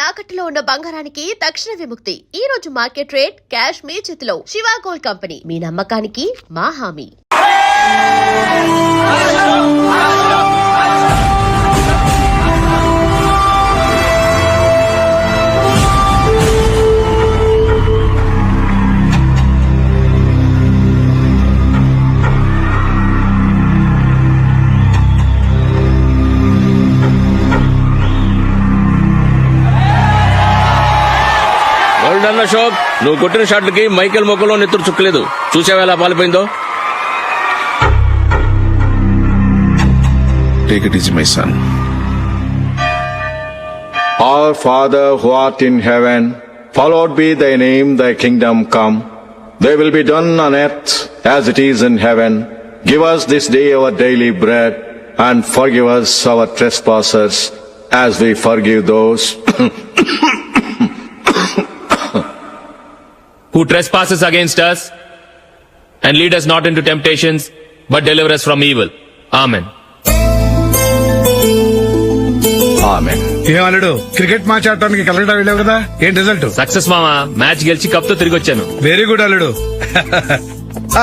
తాకట్టులో ఉన్న బంగారానికి తక్షణ విముక్తి. ఈ రోజు మార్కెట్ రేట్ క్యాష్ మీ చేతిలో. శివ గోల్డ్ కంపెనీ, మీ నమ్మకానికి మా హామీ. అశోక్, నువ్వు కొట్టిన షాట్లకి మైకేల్ మొక్కలో నెత్తురు చుక్కలేదు. చూసావా ఎలా పాలిపోయిందో? Take it easy, my son. Our Father who art in heaven, hallowed be thy name, thy kingdom come. Thy will be done on earth as it is in heaven. Give us this day our daily bread, and forgive us our trespasses as we forgive those who trespasses against us, and lead us not into temptations, but deliver us from evil. Amen. Amen. ఏమన్నాడు? Cricket match ఆడటానికి కలకటా వెళ్ళావు కదా, ఏం result? Success మామా, match గెలిచి cup తో తిరిగి వచ్చాను. వెరీ గుడ్ అల్లుడు.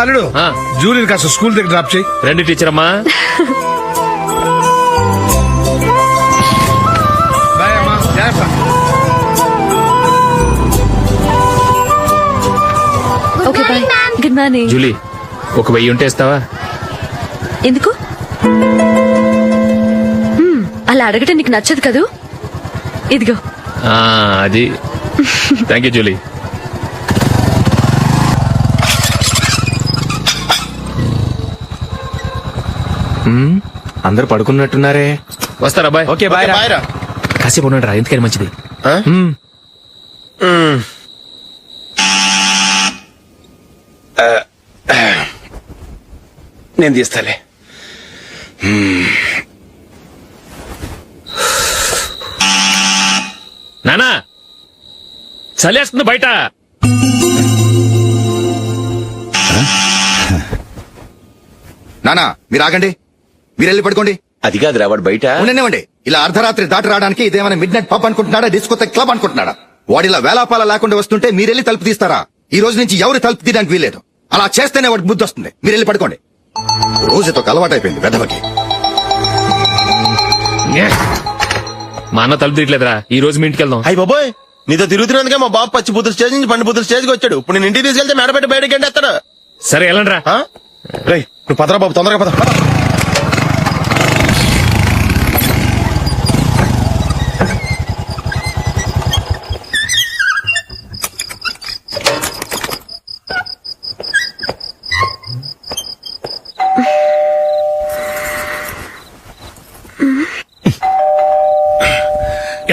అల్లుడు, జూలిని కాస్త స్కూల్ దగ్గర డ్రాప్ చేయి. రండి టీచర్ అమ్మా. బాయ్ అమ్మా, జాగ్రత్త. Okay bye. Good morning. Julie, ఒక 1000 ఉంటే ఇస్తావా? ఎందుకు? అలా అడగటం నీకు నచ్చదు కదూ. ఇదిగో. అది. Thank you Julie. అందరు పడుకున్నట్టున్నారే. వస్తారా బాయ్? Okay bye. కాసేపు ఉన్నాడు రా, ఎందుకని మంచిది. నేను తీస్తాలే. నానా, చలేస్తుంది బయట. నానా, మీరు ఆగండి, మీరు వెళ్ళి పడుకోండి. అది కాదురా, వాడు బయట ఉండనివ్వండి. ఇలా అర్ధరాత్రి దాటి రావడానికి ఇదేమైనా మిడ్ నైట్ పబ్ అనుకుంటున్నాడా, డిస్కోతెక్ క్లబ్ అనుకుంటున్నాడా? వాడిలా వేలాపాల లేకుండా వస్తుంటే మీరెళ్ళి తలుపు తీస్తారా? ఈ రోజు నుంచి ఎవరు తలుపు తీయడానికి వీల్లేదు. అలా చేస్తేనే వాడికి బుద్ధి వస్తుంది. మీరు వెళ్ళి పడుకోండి. రోజుతో అలవాటైపోయింది వెధవకి. మా అన్న తలుపు తీయట్లేదురా, ఈ రోజు మీ ఇంటికి వెళ్దాం. అయ్యి బాబోయ్, నీతో తిరుగుతున్నందుకే మా బాబు పచ్చి బుద్ధుల స్టేజ్ నుంచి పండు బుద్ధుల స్టేజ్కి వచ్చాడు. ఇప్పుడు నేను ఇంటికి తీసుకెళ్తే మేడపెట్టి బయటకి ఎండేస్తాడు. సరే వెళ్ళండి రా. రేయ్, నువ్వు పదరా బాబు, తొందరగా పద.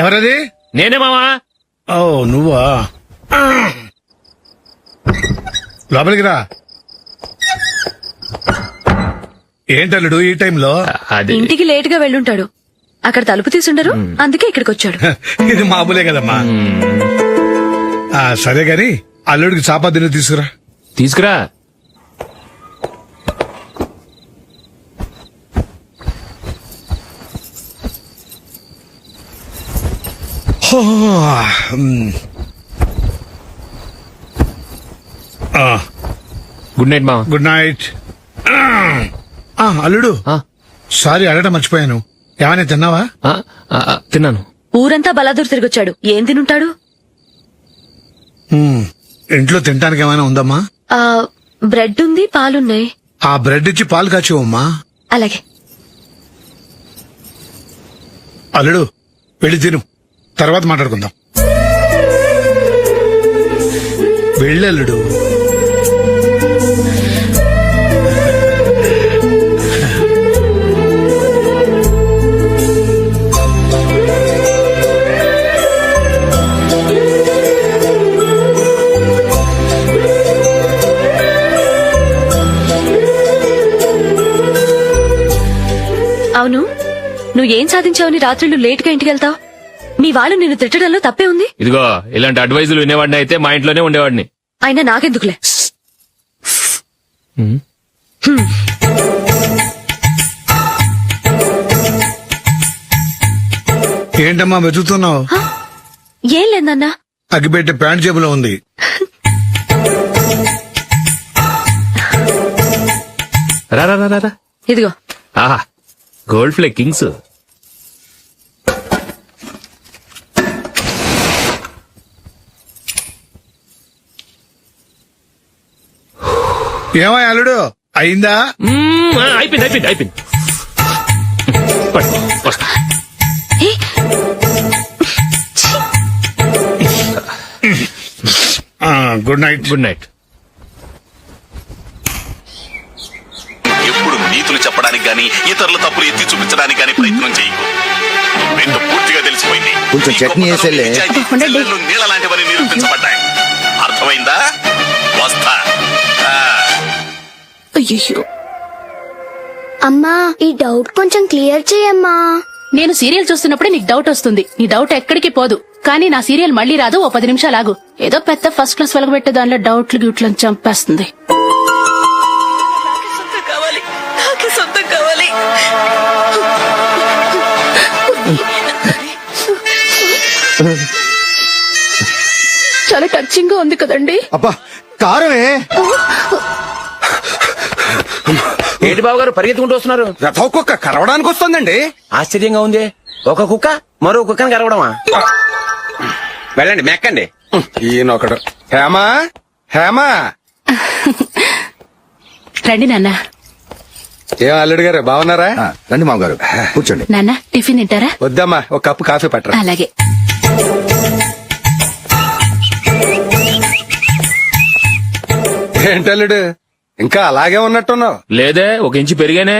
ఎవరది? నేనే మామా. ఓ నువ్వా? లోపలికి రా. ఏంటల్లుడు ఈ టైంలో? అది ఇంటికి లేట్ గా వెళ్ళుంటాడు. అక్కడ తలుపు తీసుండరు, అందుకే ఇక్కడికి వచ్చాడు. ఇది మామూలే కదమ్మా. సరే గాని అల్లుడికి చాపాదిని తీసుకురా. తీసుకురా. గుడ్ నైట్ మామా. Good night. అల్లుడు, సారీ అడగడం మర్చిపోయాను. ఏమైనా తిన్నావా? తిన్నాను. ఊరంతా బలాదూర్ తిరిగొచ్చాడు, ఏం తినుంటాడు? ఇంట్లో తినడానికి ఏమైనా ఉందమ్మా? బ్రెడ్ ఉంది, పాలున్నాయి. ఆ బ్రెడ్ ఇచ్చి పాలు కాచివమ్మా. అలాగే. అల్లుడు, వెళ్ళి తిను, తర్వాత మాట్లాడుకుందాం. వెళ్ళల్లుడు. అవును, నువ్వేం సాధించావని రాత్రులు లేట్ గా ఇంటికి వెళ్తావు? మీ వాళ్ళు నిన్ను తిట్టడంలో తప్పే ఉంది. ఇదిగో, ఇలాంటి అడ్వైజులు వినేవాడిని అయితే మా ఇంట్లోనే ఉండేవాడిని. అయినా నాకెందుకులే. ఏంటమ్మా వెతుకుతున్నావు? ఏం లేదు నాన్న. అగ్గిపెట్టె ప్యాంట్ జేబులో ఉంది. రా రా రా రా, రా. ఇదిగో. ఆహా, గోల్డ్ ఫ్లే కింగ్స్. ఏమో అల్లుడు అయిందా? అయిపోయింది అయిపోయింది అయిపోయింది. పట్టు, వస్తా. ఏ, గుడ్ నైట్. Good night. ఎప్పుడు నీతులు చెప్పడానికి గాని ఇతరుల తప్పులు ఎత్తి చూపించడానికి గాని ప్రయత్నం చేయకు. రెండు పూర్తిగా తెలిసిపోయింది. కొంచెం చట్నీ వేసేలే. నీళ్ళ లాంటివని నిరూపించబడ్డాయి. అర్థమైందా? వస్తా. అయ్యో. అమ్మా ఈ డౌట్ కొంచెం క్లియర్ చేయమ్మా. నేను సీరియల్ చూస్తున్నప్పుడే నీకు డౌట్ వస్తుంది. నీ డౌట్ ఎక్కడికి పోదు. కానీ నా సీరియల్ మళ్ళీ రాదు. ఓ 10 నిమిషాలు ఆగు. ఏదో పెద్ద ఫస్ట్ క్లాస్ వెలగబెట్టే దానిలో డౌట్లు గ్యూట్లను చంపేస్తుంది. నాకే సొంతం కావాలి. చాలా టచింగ్ గా ఉంది కదండి. అబ్బా కారమే. ఏంటి బాబు గారు పరిగెత్తుకుంటూ వస్తున్నారు? రథం కుక్క కరవడానికి వస్తుందండి. ఆశ్చర్యంగా ఉంది. ఒక కుక్క మరో కుక్కని కరవడమా? వెళ్ళండి మెక్కండి. ఈయనొకడు. హేమా హేమా. రండి నాన్న. ఏం అల్లుడు గారు బాగున్నారా? రండి మామగారు కూర్చోండి. నాన్న టిఫిన్ తింటారా? వద్దమ్మా, ఒక కప్పు కాఫీ పట్టరా. అలాగే. ఏంటల్లుడు ఇంకా అలాగే ఉన్నట్టున్నావు? లేదే, ఒక ఇంచు పెరిగానే.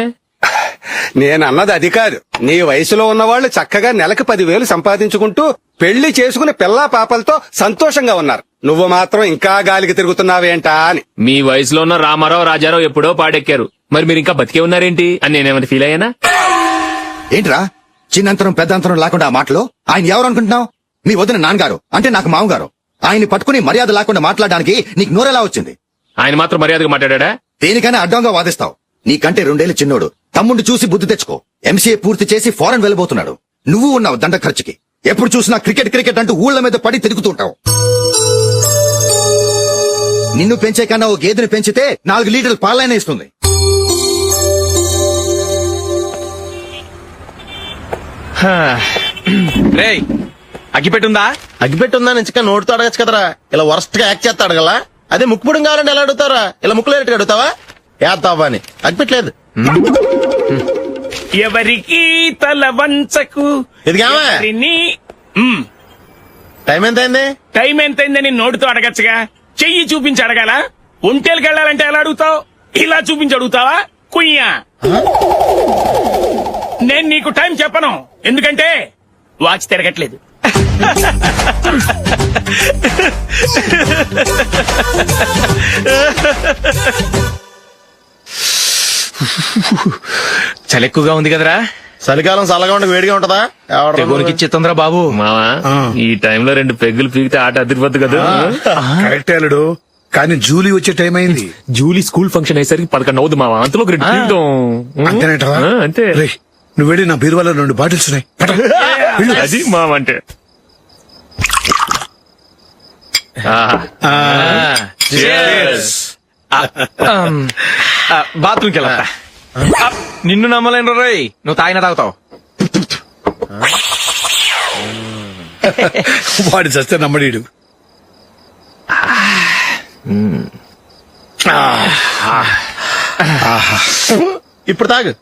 నేను అన్నది అది కాదు. నీ వయసులో ఉన్నవాళ్లు చక్కగా నెలకు 10,000 సంపాదించుకుంటూ పెళ్లి చేసుకుని పిల్లా పాపలతో సంతోషంగా ఉన్నారు. నువ్వు మాత్రం ఇంకా గాలికి తిరుగుతున్నావేంటా అని. మీ వయసులో ఉన్న రామారావు రాజారావు ఎప్పుడో పాడెక్కారు. మరి మీరు ఇంకా బతికే ఉన్నారేంటి అని నేనేమైనా ఫీల్ అయ్యానా? ఏంట్రా చిన్నంతరం పెద్దంతరం లేకుండా ఆ మాటలు? ఆయన ఎవరు అనుకుంటున్నావు? మీ వదిన నాన్నగారు అంటే నాకు మామగారు. ఆయన్ని పట్టుకుని మర్యాద లేకుండా మాట్లాడడానికి నీకు నోరెలా వచ్చింది? ఆయన మాత్రం మర్యాదగా మాట్లాడా? దేనికైనా అడ్డంగా వాదిస్తావు. నీకంటే 2 ఏళ్ల చిన్నోడు. తమ్ముండి చూసి బుద్ధి తెచ్చుకో. ఎంసీఏ పూర్తి చేసి ఫారెన్ వెళ్ళబోతున్నాడు. నువ్వు ఉన్నావు దండ ఖర్చుకి. ఎప్పుడు చూసినా క్రికెట్ క్రికెట్ అంటూ ఊళ్ల మీద పడి తిరుగుతుంటావు. నిన్ను పెంచే కన్నా ఓ గేదెని పెంచితే 4 లీటర్ల పాలైనా ఇస్తుంది. రేయ్ అగ్గిపెట్టుందా? అగ్గిపెట్టుందా నుంచి నోటితో అడగచ్చు కదరా. ఇలా వరస్ట్ గా యాక్ట్ చేస్తా అడగలా? అదే ముక్కుపుడం కావాలంటే ఎలా అడుగుతారా? ఇలా ముక్కులేటట్టు అడుగుతావా? ఏస్తావా అని. అగ్గిపెట్టలేదు. ఎవరికి తల వంచకు. ఇదిగామా టైం ఎంత అయింది? టైం ఎంతైందని నోటితో అడగచ్చుగా. చెయ్యి చూపించి అడగాల? ఒంటేలకు వెళ్ళాలంటే ఎలా అడుగుతావు? ఇలా చూపించి అడుగుతావా? కుయ్యా. నేను నీకు టైం చెప్పను, ఎందుకంటే వాచ్ తిరగట్లేదు. చలి ఎక్కువగా ఉంది కదరా. చలికాలం చల్లగా ఉండి వేడిగా ఉంటదా? ఇచ్చేతుందిరా బాబు. మావా ఈ టైంలో 2 పెగ్గులు పీకితే ఆట అదిరిపోద్దు కదా. కరెక్ట్ అల్లుడు, కానీ జూలీ వచ్చే టైం అయింది. జూలీ స్కూల్ ఫంక్షన్ అయ్యేసరికి 11 అవుతుంది మావా. అంతలో 2 పీకుతాం. అంతేనేటవా? అంతే. రేయ్, నువ్వు వెళ్ళి నా బీరువాలో 2 బాటిల్స్ ఉన్నాయి. పట్రా. వెళ్ళు. అది మావ అంటే. బాత్రూమ్కి వెళ్ళా. నిన్ను నమ్మలేను రోయ్, నువ్వు తాగినా తాగుతావు. వాడి చస్తే నమ్మడీడు. ఇప్పుడు తాగు.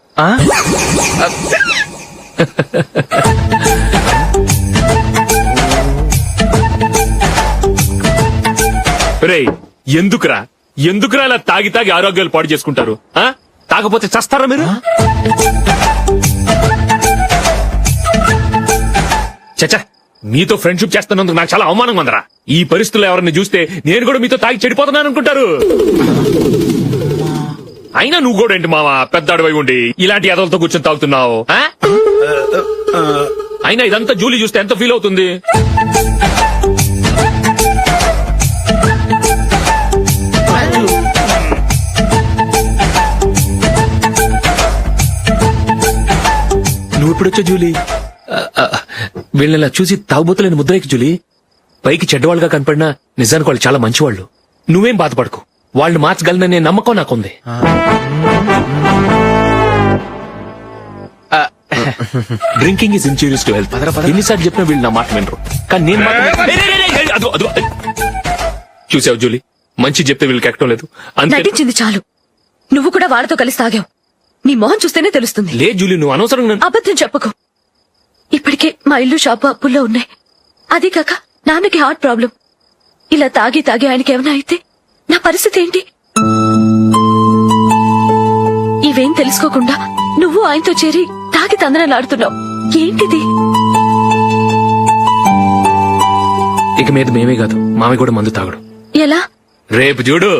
రేయ్ ఎందుకురా ఇలా తాగి తాగి ఆరోగ్యాలు పాడు చేసుకుంటారు? తాగపోతే చస్తారా మీరు? చచ్చా, మీతో ఫ్రెండ్షిప్ చేస్తున్నందుకు నాకు చాలా అవమానంగా ఉందరా. ఈ పరిస్థితుల్లో ఎవరిని చూస్తే నేను కూడా మీతో తాగి చెడిపోతున్నాను అనుకుంటారు. అయినా నువ్వు కూడా ఏంటి మావా, పెద్ద అడవై ఉండి ఇలాంటి ఎదలతో కూర్చొని తాగుతున్నావు? అయినా ఇదంతా జూలీ చూస్తే ఎంత ఫీల్ అవుతుంది? నువ్వు ఇప్పుడొచ్చా జూలీ? వీళ్ళని చూసి తాగుబోతులేని ముద్రేకి జూలీ. పైకి చెడ్డవాళ్ళుగా కనపడినా నిజానికి వాళ్ళు చాలా మంచివాళ్ళు. నువ్వేం బాధపడకు, వాళ్ళు మార్చగలననే నమ్మకం నాకుంది. Drinking is injurious to health. ఎన్నిసార్లు చెప్పినా వీళ్ళు నా మాట వినరు, కానీ నేను మాత్రం చూసావు జూలీ, మంచి చెప్తే వీళ్ళకి ఎక్కడం లేదు. అంతే. నటించింది చాలు. నువ్వు కూడా వాళ్ళతో కలిసి తాగావు. నీ మొహం చూస్తేనే తెలుస్తుంది. లే జూలీ, నువ్వు అనవసరంగా అబద్ధం చెప్పకు. ఇప్పటికే మా ఇల్లు షాపు అప్పుల్లో ఉన్నాయి. అదే కాక నాన్నకి హార్ట్ ప్రాబ్లం. ఇలా తాగి తాగి ఆయనకి ఏమైనా అయితే నా పరిస్థితి ఏంటి? ఇవేం తెలుసుకోకుండా నువ్వు ఆయనతో చేరి తాగి తందనలాడుతున్నావు. ఏంటిది? ఇక మీద మేమే కాదు, మామి కూడా మందు తాగడు. ఎలా? రేపు చూడు.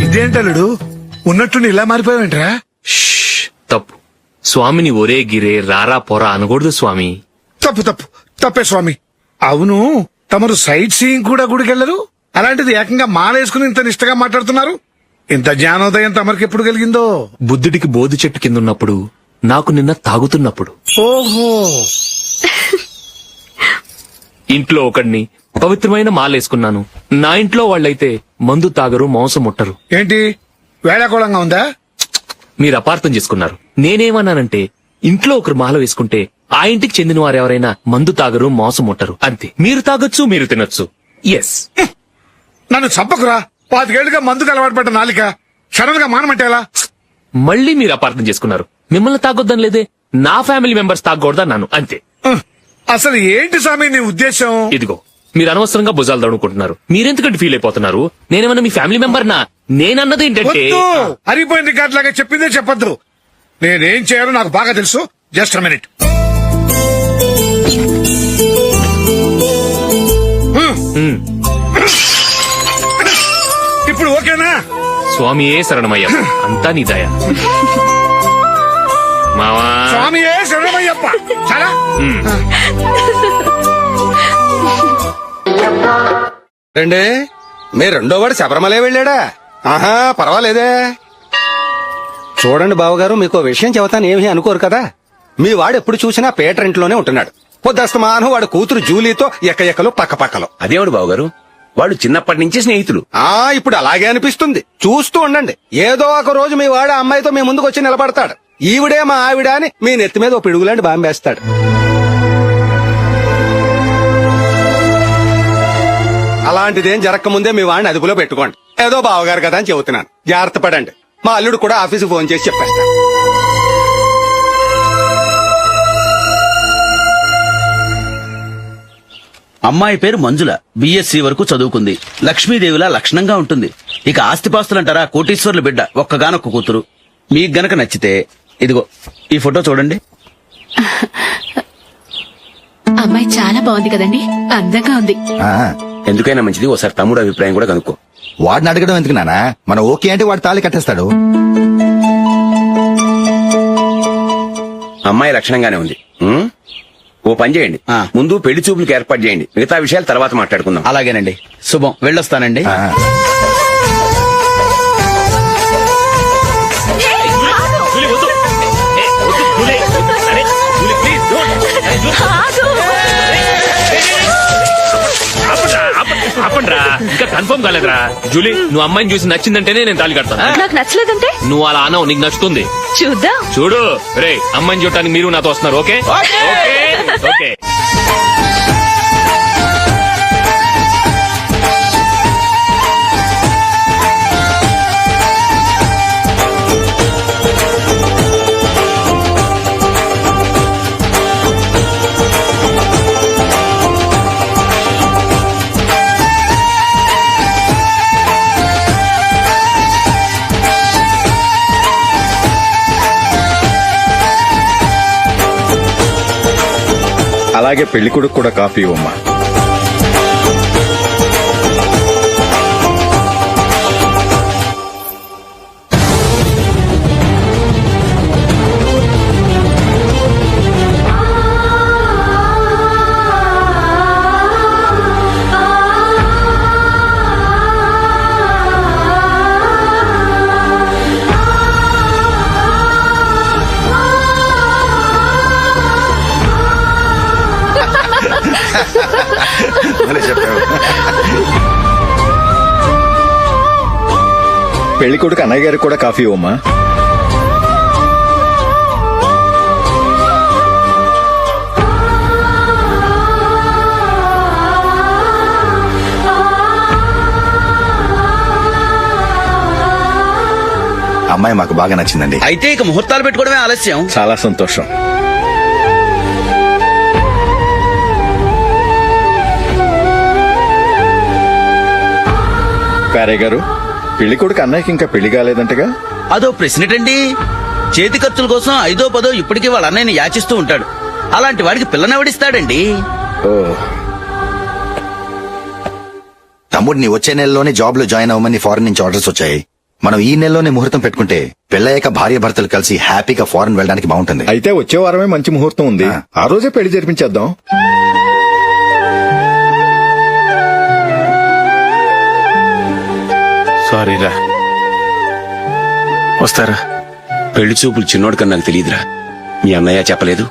ఇదేంటలుడు ఉన్నట్టుండి ఇలా మారిపోయావేంట్రా? తప్పు. స్వామిని ఒరే గిరే రారా పోరా అనకూడదు స్వామి. తప్పే స్వామి. అవును, తమరు సైట్ సీయింగ్ కూడా గుడికెళ్లరు, అలాంటిది ఏకంగా మాలేసుకుని ఇంత నిష్టగా మాట్లాడుతున్నారు. ఇంత జ్ఞానోదయం తమరికి ఎప్పుడు కలిగిందో? బుద్ధుడికి బోధి చెట్టు కింద ఉన్నప్పుడు, నాకు నిన్న తాగుతున్నప్పుడు. ఓహో. ఇంట్లో ఒకడిని పవిత్రమైన మాలేసుకున్నాను. నా ఇంట్లో వాళ్ళైతే మందు తాగరు, మాంసం ముట్టరు. ఏంటి వేళాకోళంగా ఉందా? మీరు అపార్థం చేసుకున్నారు. నేనేమన్నానంటే, ఇంట్లో ఒకరు మాల వేసుకుంటే ఆ ఇంటికి చెందిన వారు ఎవరైనా మందు తాగరు, మాంసం ముట్టరు, అంతే. మీరు తాగొచ్చు, మీరు తినొచ్చు. ఎస్. నన్ను చంపకురా. 5 ఏళ్లుగా మందుకు అలవాటు పడ్డ నాలిక సడన్ గా మానమంటే ఎలా? మళ్ళీ మీరు అపార్థం చేసుకున్నారు. మిమ్మల్ని తాగొద్దని లేదే, నా ఫ్యామిలీ మెంబర్స్ తాగకూడదన్నాను, అంతే. అసలు ఏంటి స్వామి నీ ఉద్దేశం? ఇదిగో, మీరు అనవసరంగా భుజాలు దడుకుంటున్నారు. మీరెందుకంటే ఫీల్ అయిపోతున్నారు? నేనేమన్నా మీ ఫ్యామిలీ మెంబర్ నా? నేనన్నది ఏంటంటే, అరిపోయిన రికార్డ్ లాగా చెప్పిందే చెప్పద్దు. నేనేం చేయాలో నాకు బాగా తెలుసు. Just minute. ఇప్పుడు ఓకేనా? స్వామియే శరణమయ్య, అంతా నీ దయ. మావా, స్వామియే శరణమయ్యప్ప. చాలా రండి. మీ రెండో వాడు శబరిమలే వెళ్ళాడా? ఆహా, పర్వాలేదే. చూడండి బావగారు, మీకు విషయం చెబుతాను, ఏమీ అనుకోరు కదా. మీ వాడు ఎప్పుడు చూసినా పేటరింట్లోనే ఉంటున్నాడు. పొద్దస్తమాను వాడు కూతురు జూలీతో ఎక్కలు పక్కపక్కలు. అదేవాడు బావగారు, వాళ్ళు చిన్నప్పటి నుంచి స్నేహితులు. ఇప్పుడు అలాగే అనిపిస్తుంది. చూస్తూ ఉండండి, ఏదో ఒక రోజు మీ వాడు అమ్మాయితో మీ ముందుకు వచ్చి నిలబడతాడు. ఈవిడే మా ఆవిడ అని మీ నెత్తి మీద ఓ పిడుగులాంటి బాంబేస్తాడు. అలాంటిదేం జరగకముందే మీ వాడిని అదుపులో పెట్టుకోండి. ఏదో బావగారు కదా అని చెబుతున్నాను, జాగ్రత్త పడండి. మా అల్లుడు కూడా ఆఫీసు ఫోన్ చేసి చెప్పేస్తాను. అమ్మాయి పేరు మంజుల, బిఎస్సి వరకు చదువుకుంది. లక్ష్మీదేవిలా లక్షణంగా ఉంటుంది. ఇక ఆస్తిపాస్తులంటారా, కోటీశ్వర్ల బిడ్డ, ఒక్కగానొక్క కూతురు. మీకు గనక నచ్చితే ఇదిగో ఈ ఫోటో చూడండి. అమ్మాయి చాలా బాగుంది కదండి, అందంగా ఉంది. ఎందుకైనా మంచిది ఒకసారి తమ్ముడు అభిప్రాయం కూడా కనుక్కో. వాడిని అడగడం ఎందుకు నానా? మనం ఓకే అంటే వాడు తాళి కట్టేస్తాడు. అమ్మాయి లక్షణంగానే ఉంది. ఓ పని చేయండి, ముందు పెళ్లి చూపులకు ఏర్పాటు చేయండి, మిగతా విషయాలు తర్వాత మాట్లాడుకుందాం. అలాగేనండి. శుభం, వెళ్ళొస్తానండి. ఆపండ్రా, ఇంకా కన్ఫర్మ్ కాలేదురా. జూలీ, నువ్వు అమ్మాయిని చూసి నచ్చిందంటేనే నేను తాళి కడతాను. నాకు నచ్చలేదంటే నువ్వు అలా అనవు, నీకు నచ్చుతుంది. చూద్దాం. చూడు రే, అమ్మాయిని చూడటానికి మీరు నాతో వస్తున్నారు. Okay okay. అలాగే పెళ్లి కొడుకు కూడా కాఫీ ఇవ్వమ్మా. పెళ్లి కొడుకు అన్నయ్య గారికి కూడా కాఫీ ఇవ్వమ్మా. అమ్మాయి మాకు బాగా నచ్చిందండి. అయితే ఇక ముహూర్తాలు పెట్టుకోవడమే ఆలస్యం. చాలా సంతోషం. పేరయ్య గారు, పెళ్లి కొడుకు అన్నయ్యకి ఇంకా పెళ్లి కాలేదంటగా? అదో ప్రశ్నటండి. చేతి ఖర్చుల కోసం 5ో 10 ఇప్పటికీ వాళ్ళ అన్నయ్యని యాచిస్తూ ఉంటాడు. అలాంటి వాడికి పిల్లనెవడిస్తాడండి? ఓ, తమ్ముడిని వచ్చే నెలలోనే జాబ్ లో జాయిన్ అవ్వమని ఫారెన్ నుంచి ఆర్డర్స్ వచ్చాయి. మనం ఈ నెలలోనే ముహూర్తం పెట్టుకుంటే పెళ్ళయ్యాక భార్య భర్తలు కలిసి హ్యాపీగా ఫారెన్ వెళ్ళడానికి బాగుంటుంది. అయితే వచ్చే వారమే మంచి ముహూర్తం ఉంది. ఆ రోజే పెళ్లి జరిపించేద్దాం. సారీరా. వస్తారా? పెళ్లి చూపులు చిన్నోడు కన్నా నాకు తెలియదురా. మీ అన్నయ్య చెప్పలేదు,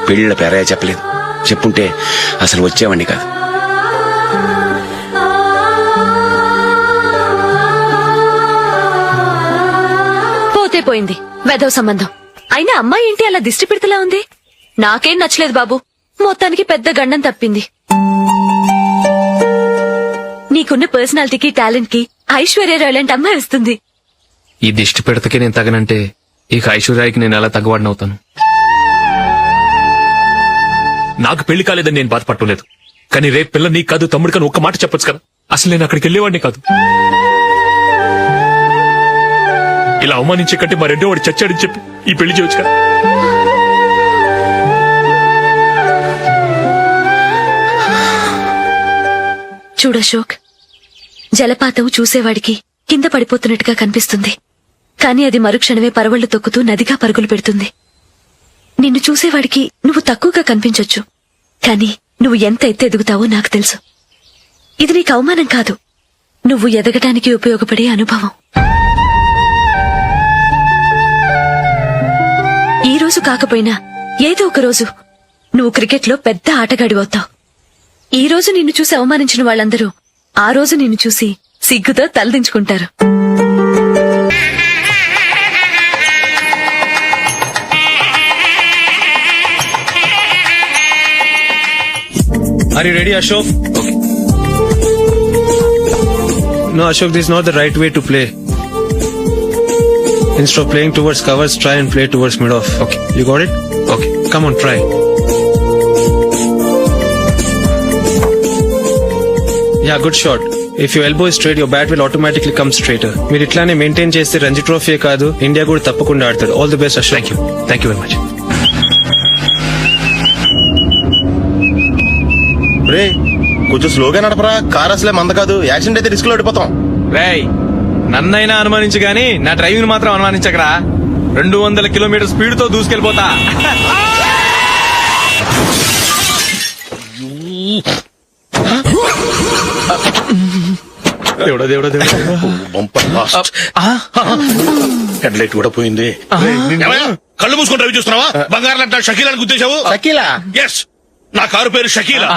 పెళ్లిళ్ళ పేరయ్య చెప్పలేదు. చెప్పుంటే అసలు వచ్చేవాడిని కాదు. పోతే పోయింది వెధవ సంబంధం. అయినా అమ్మాయి ఏంటి అలా దిష్టి పెడతలా ఉంది? నాకేం నచ్చలేదు బాబు. మొత్తానికి పెద్ద గండం తప్పింది. నీకున్న పర్సనాలిటీకి టాలెంట్ కి ఐశ్వర్యరాయ్ లాంటి అమ్మాయి వస్తుంది. ఈ దిష్టి పెడతకే నేను తగనంటే ఇక ఐశ్వర్యానికి నేను ఎలా తగ్గవాడినవుతాను? నాకు పెళ్లి కాలేదని నేను బాధపడలేదు, కానీ రేపు పిల్ల నీకు కాదు తమ్ముడు కానీ ఒక్క మాట చెప్పొచ్చు కదా. అసలు నేను అక్కడికి వెళ్ళేవాడిని కాదు. ఇలా అవమానించే కంటే మా రెండో వాడు చచ్చాడని చెప్పి ఈ పెళ్లి చేయొచ్చు కదా. చూడశోక్, జలపాతం చూసేవాడికి కింద పడిపోతున్నట్టుగా కనిపిస్తుంది, కానీ అది మరుక్షణమే పరవళ్లు తొక్కుతూ నదిగా పరుగులు పెడుతుంది. నిన్ను చూసేవాడికి నువ్వు తక్కువగా కనిపించొచ్చు, కానీ నువ్వు ఎంత ఎత్తు ఎదుగుతావో నాకు తెలుసు. ఇది నీకు అవమానం కాదు, నువ్వు ఎదగటానికి ఉపయోగపడే అనుభవం. ఈ రోజు కాకపోయినా ఏదో ఒక రోజు నువ్వు క్రికెట్లో పెద్ద ఆటగాడివవుతావు. ఈ రోజు నిన్ను చూసి అవమానించిన వాళ్ళందరూ ఆ రోజు నిన్ను చూసి సిగ్గుతో తలదించుకుంటారు. Are you ready, Ashok? Okay. No, Ashok, this is not the right way to play. Instead of playing towards covers, try and play towards mid-off. Okay. You got it? Okay. Come on, try. Yeah, good shot. If your elbow is straight, your bat will automatically come straighter. మీరు ఇట్లానే maintain చేస్తే Ranji trophy కాదు, India కూడా తప్పకుండా ఆడతాడు. All the best, Ashok. Thank you very much. రే కొంచెం స్లోగా నడపరా, car అసలే మంద కాదు. యాక్సిడెంట్ అయితే రిస్క్ లో ఓడిపోతాం. రేయ్, నన్నైనా అనుమానించు గాని నా డ్రైవింగ్ మాత్రం అనుమానించకరా. 200 కిలోమీటర్ స్పీడ్ తో దూసుకెళ్ళిపోతా. దేవుడా దేవుడా దేవుడా. Bumper last. హెడ్ లైట్ కూడా పోయింది. కళ్ళు మూసుకొని రవి చూస్తున్నావా? బంగారం అంటే షకీలాని గుర్తించావు? షకీలా? ఎస్, నా కారు పేరు Shakeela.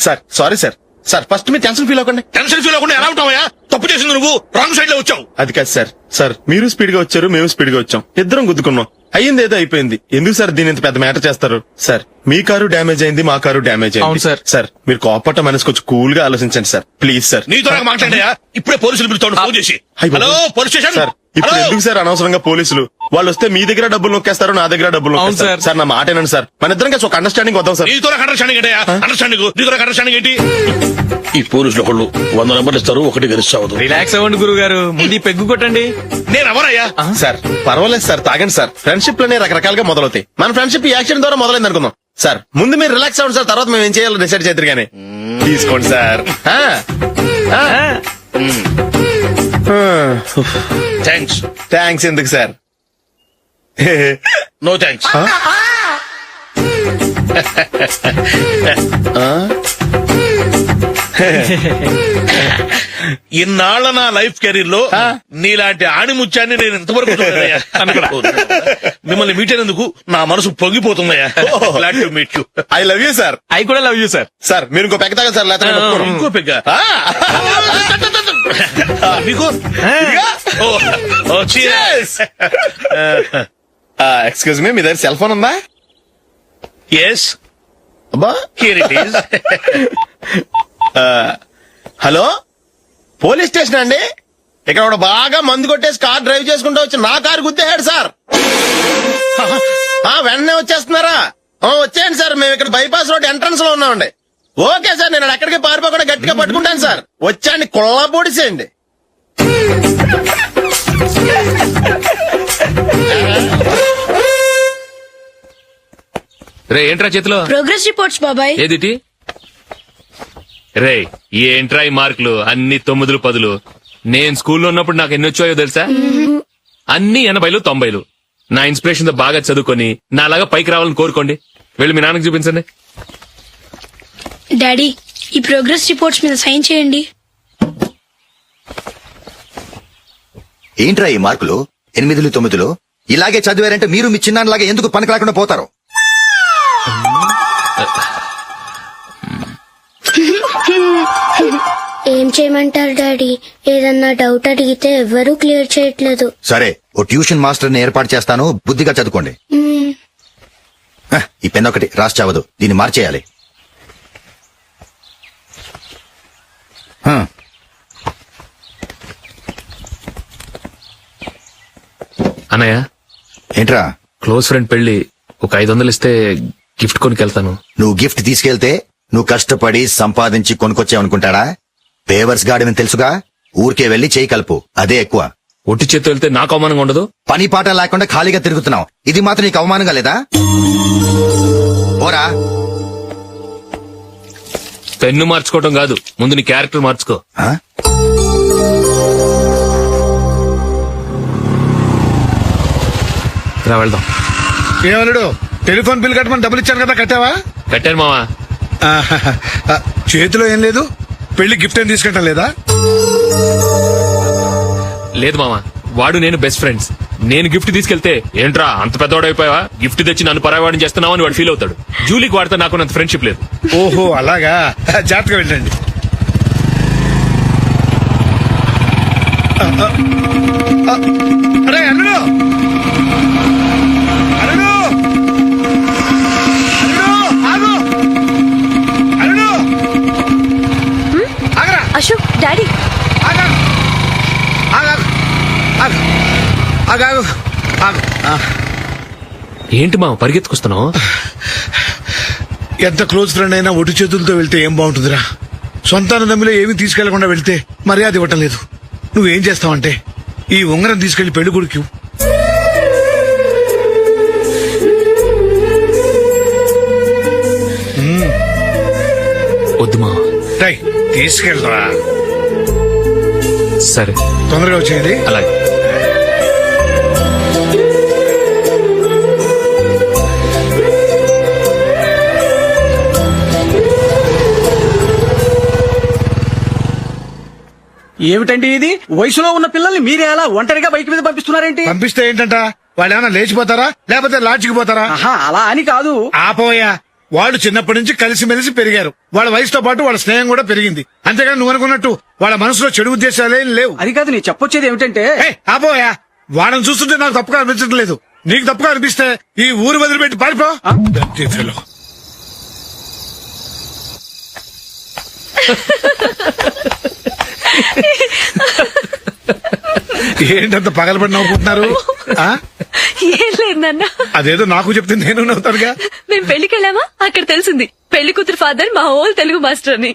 Sir sorry sir. Sir first మీరు టెన్షన్ ఫీల్ అవ్వకండి. టెన్షన్ ఫీల్ అవ్వకుండా ఎలా ఉంటావా? తప్పు చేసింది నువ్వు, రాంగ్ సైడ్ లో వచ్చావు. అది కాదు సార్. సార్ మీరు స్పీడ్ గా వచ్చారు, మేము స్పీడ్ గా వచ్చాం, ఇద్దరం గుద్దుకున్నాం. అయ్యింది ఏదో అయిపోయింది. ఎందుకు సార్ దీని ఇంత పెద్ద మ్యాటర్ చేస్తారు? సార్ మీ కారు డ్యామేజ్ అయింది, మా కారు డ్యామేజ్ అవును అయింది. సార్. సార్ మీరు కోపట్ట మనసు కొంచెం కూల్ గా ఆలోచించండి సార్, ప్లీజ్ సార్. నీతో నాకు మాట్లాడాయా? ఇప్పుడే పోలీసులు పిలుస్తాడు ఫోన్ చేసి. అయ్ బాబోయ్. Hello police station. సార్ ఇప్పుడు హలో? ఎందుకు సార్ అనవసరంగా పోలీసులు? వాళ్ళు వస్తే మీ దగ్గర డబ్బులు నొక్కేస్తారు, నా దగ్గర డబ్బులు అవును నొక్కేస్తారు. సార్. సార్ నా మాట ఏనండి సార్, మన ఇద్దరం కలిసి ఒక అండర్స్టాండింగ్ వద్దాం సార్. నీతో నాకు అండర్స్టాండింగ్ ఏంటయ్యా? అండర్స్టాండింగ్ నీతో నాకు అండర్స్టాండింగ్ ఏంటి? ఈ పోలీసులు ఒకళ్ళు 100 నెంబర్లు ఇస్తారు, ఒకటి గెలుస్తావు. రిలాక్స్ అవ్వండి గురువు గారు, ముందు ఈ పెగ్గు కొట్టండి. నేను ఎవరయ్యా? సార్ పర్వాలేదు సార్, తాగండి సార్. ఫ్రెండ్షిప్ లోనే రకరకాలుగా మొదలవుతాయి. మన ఫ్రెండ్షిప్ ఈ యాక్సిడెంట్ ద్వారా మొదలైంది అనుకుందాం. సార్ ముందు మీరు రిలాక్స్ అవ్వండి సార్, తర్వాత మేము ఏం చేయాలో డిసైడ్ చేద్దరు గానీ. తీసుకోండి సార్. థ్యాంక్స్. థ్యాంక్స్ ఎందుకు సార్? No thanks. ఇన్నాళ్ళ నా లైఫ్ కెరీర్ లో నీలాంటి ఆణిముత్యాన్ని నేను ఇంతవరకు చూడలేదయ్యా. మిమ్మల్ని మీట్ అయినందుకు నా మనసు పొంగిపోతుందయ్యా. Glad to meet you. I love you sir. I కూడా లవ్ యూ సార్. సార్ మీరు ఇంకో పెక్క తాగండి సార్, లేకపోతే నేను ఒప్పుకోను. ఇంకో పెగ్గ మీకు ఎక్స్క్యూజ్ మీ, మీ దగ్గర సెల్ ఫోన్ ఉందా? ఎస్, అబ్బా, here it is. Hello, police station అండి. ఇక్కడ ఒకడు బాగా మందు కొట్టేసి కార్ డ్రైవ్ చేసుకుంటూ వచ్చి నా కారు గుద్దేశాడు సార్. వెంటనే వచ్చేస్తున్నారా? వచ్చేయండి సార్, మేము ఇక్కడ బైపాస్ రోడ్ ఎంట్రన్స్ లో ఉన్నామండి. ఓకే సార్, నేను ఎక్కడికి పారిపోకుండా గట్టిగా పట్టుకుంటాను సార్. వచ్చాండి, కుళ్ళ పొడిసేయండి. రే ఏంట్రా చేతిలో? ప్రోగ్రెస్ రిపోర్ట్స్ బాబాయ్. ఏదిటి? రే ఏంట్రా ఈ మార్కులు అన్ని 9, 10? నేను స్కూల్లో ఉన్నప్పుడు నాకు ఎన్ని వచ్చాయో తెలుసా? అన్ని 80, 90. నా ఇన్స్పిరేషన్ తో బాగా చదువుకొని నాలాగా పైకి రావాలని కోరుకోండి. వెళ్ళి మీ నాన్నకి చూపించండి. డాడీ, ఈ ప్రోగ్రెస్ రిపోర్ట్స్ మీద సైన్ చేయండి. ఏంట్రా ఈ మార్కులు 8, 9? ఇలాగే చదివారంటే మీరు మీ చిన్నాన్నలాగా ఎందుకు పనికి రాకుండా పోతారు? ఏం చేయమంటారు డాడీ? ఏదన్నా డౌట్ అడిగితే ఎవ్వరూ క్లియర్ చేయట్లేదు. సరే, ఓ ట్యూషన్ మాస్టర్ ని ఏర్పాటు చేస్తాను, బుద్ధిగా చదువుకోండి. ఈ పెన్ ఒకటి రాసి చావదు, దీన్ని మార్చేయాలి. అన్నయ్య, ఏంట్రా? క్లోజ్ ఫ్రెండ్ పెళ్లి, ఒక 500 ఇస్తే గిఫ్ట్ కొనుకెళ్తాను. నువ్వు గిఫ్ట్ తీసుకెళ్తే నువ్వు కష్టపడి సంపాదించి కొనుక్కొచ్చావనుకుంటాడా? పేవర్స్ గార్డెన్ తెలుసుగా, ఊరికే వెళ్లి చేయి కలుపు, అదే ఎక్కువ. ఒట్టి చేత్తో వెళ్తే నాకు అవమానంగా ఉండదు? పని పాట లేకుండా ఖాళీగా తిరుగుతున్నావు, ఇది మాత్రం నీకు అవమానంగా లేదా? పోరా. పెన్ను మార్చుకోవటం కాదు, ముందు నీ క్యారెక్టర్ మార్చుకో. రా వెళ్దాం. ఏమన్నాడు? టెలిఫోన్ బిల్ కట్టమని డబ్బులు ఇచ్చాను కదా, కట్టావా? కట్టాను మావా. చేతిలో ఏం లేదు, పెళ్లి గిఫ్ట్ ఏం తీసుకుంటాం లేదా? లేదు మావా, వాడు నేను బెస్ట్ ఫ్రెండ్స్. నేను గిఫ్ట్ తీసుకెళ్తే ఏంట్రా అంత పెద్దవాడైపోయావా, గిఫ్ట్ తెచ్చి నన్ను పరాయవాడిని చేస్తున్నావు అని వాడు ఫీల్ అవుతాడు. జూలీకి వాడితే నాకు అంత ఫ్రెండ్షిప్ లేదు. ఓహో అలాగా, జాగ్రత్తగా వెళ్ళండి. అరే అల్లుడు, అల్లుడు, అల్లుడు, ఆగు, అల్లుడు, ఆగరా. అశోక్, డాడీ. ఆగు, ఆగు, ఆగు, ఆగు, ఆగు. ఏంటి మావ పరిగెత్తుకొస్తున్నావు? ఎంత క్లోజ్ ఫ్రెండ్ అయినా ఒటి చేతులతో వెళ్తే ఏం బాగుంటుందిరా? సొంతాన దమ్మిలో ఏమీ తీసుకెళ్లకుండా వెళ్తే మర్యాద ఇవ్వటం లేదు. నువ్వేం చేస్తావంటే ఈ ఉంగరం తీసుకెళ్లి పెళ్లి కొడుకు. వద్దు మావ. తీసుకెళ్ళరా. సరే, తొందరగా వచ్చేయండి. అలాగే. ఏమిటండి ఇది? వయసులో ఉన్న పిల్లల్ని మీరే అలా ఒంటరిగా బయట మీద పంపిస్తున్నారేంటి? పంపిస్తే ఏంటంట, వాళ్ళు ఏమైనా లేచిపోతారా లేకపోతే లాడ్జికి పోతారా? అలా అని కాదు. ఆపోయా, వాళ్ళు చిన్నప్పటి నుంచి కలిసిమెలిసి పెరిగారు. వాళ్ళ వయసుతో పాటు వాళ్ళ స్నేహం కూడా పెరిగింది. అంతేగాని నువ్వు అనుకున్నట్టు వాళ్ళ మనసులో చెడు ఉద్దేశాలేం లేవు. అది కాదు, నేను చెప్పొచ్చేది ఏమిటంటే, ఆపోయా, వాళ్ళని చూస్తుంటే నాకు తప్పుగా అనిపించడం లేదు. నీకు తప్పుగా అనిపిస్తే ఈ ఊరు వదిలిపెట్టి పారిపో. ఏంటంత పగలబడి నవ్వుకుంటున్నారు? ఏం లేదు నాన్న. అదేదో నాకు చెప్తే నేను నవ్వుతానుగా. మేము పెళ్లికి వెళ్ళామా, అక్కడ తెలిసింది పెళ్లి కూతురు ఫాదర్ మా హోల్ తెలుగు మాస్టర్ అని.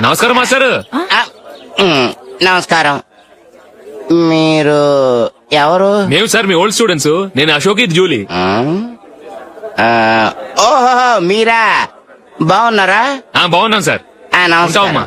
నమస్కారం మాస్టర్. నమస్కారం. మీరు ఎవరు? మేము సార్ మీ ఓల్డ్ స్టూడెంట్స్. నేను అశోక్, ఇది జూలీ. ఓహో మీరా, బాగున్నారా? బాగున్నాం సార్. నమస్కారం.